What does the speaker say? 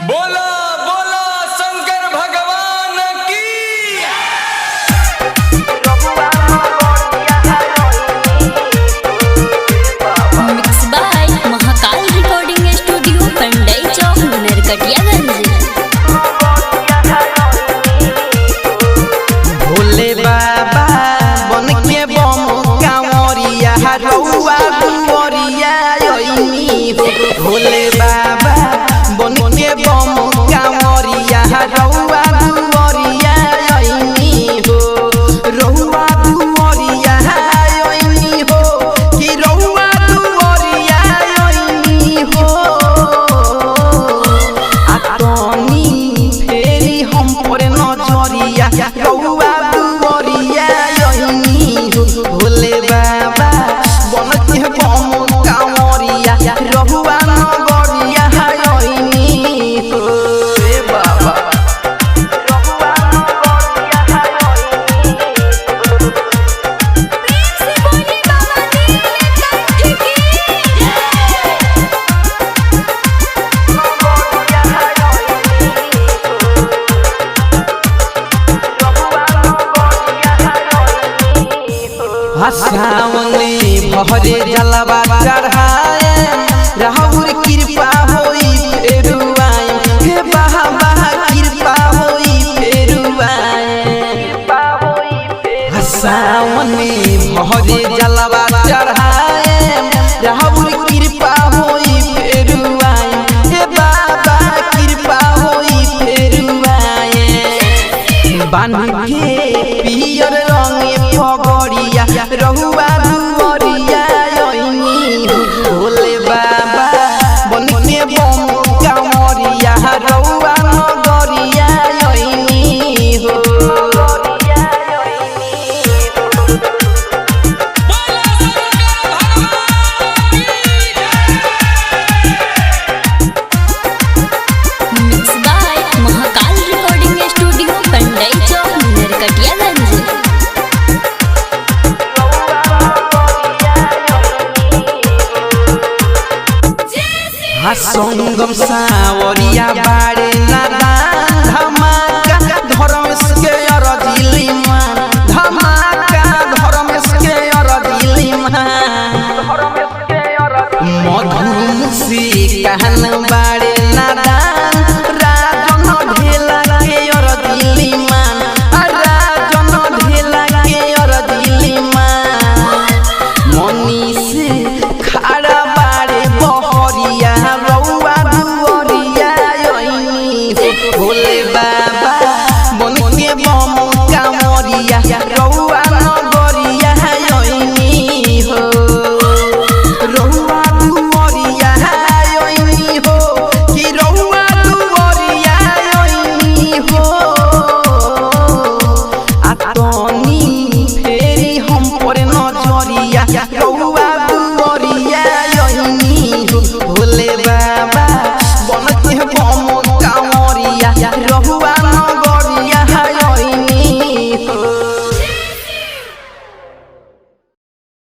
बोला बोला शंकर भगवान की। Mix by Mahakal recording studio Pandai Chowk Narkatiaganj. Bhole Baba बन के बम कांवरिया रउआ दुवरिया आइनी हो। भोले बाबा बन के बम कांवरिया रउआ दुवरिया आइनी हो। रउआ दुवरिया आइनी हो कि रउआ दुवरिया आइनी हो। आतनी फेरी हम पर नजरिया रउआ दुवरिया आइनी हो। भोले बाबा बन के बम कांवरिया रउआ नगरिया आइनी हो। रे बाबा सावने भरे जलवा चढ़ाए राहुल कृपा होई फेरुआए। हे बाबा कृपा होई फेरुआए। सावने भरे जलवा चढ़ाए राहुल कृपा होई फेरुआए। हे बाबा कृपा होई फेरुआए। बांध के पियर रंगे पगड़िया रहुआ दुवरिया आइनी हो। भोले बाबा बन के बम कांवरिया रउआ नगरिया आइनी हो। Mix by Mahakal recording studio Pandai Chowk Narkatiaganj. Sangam Sawariya बाड़े नादान धमाका धर्मेश के अरजिली मान। धमाका धर्मेश के अरजिली मान। मधुमुसी कहन बाड़े नादान राजन ढेला के अरजिली मान। राजन ढेला के अरजिली मान। मनीष खाड़ा बाड़े बहरिया रउआ दुवरिया आइनी हो। भोले बाबा बन के बम कांवरिया रउआ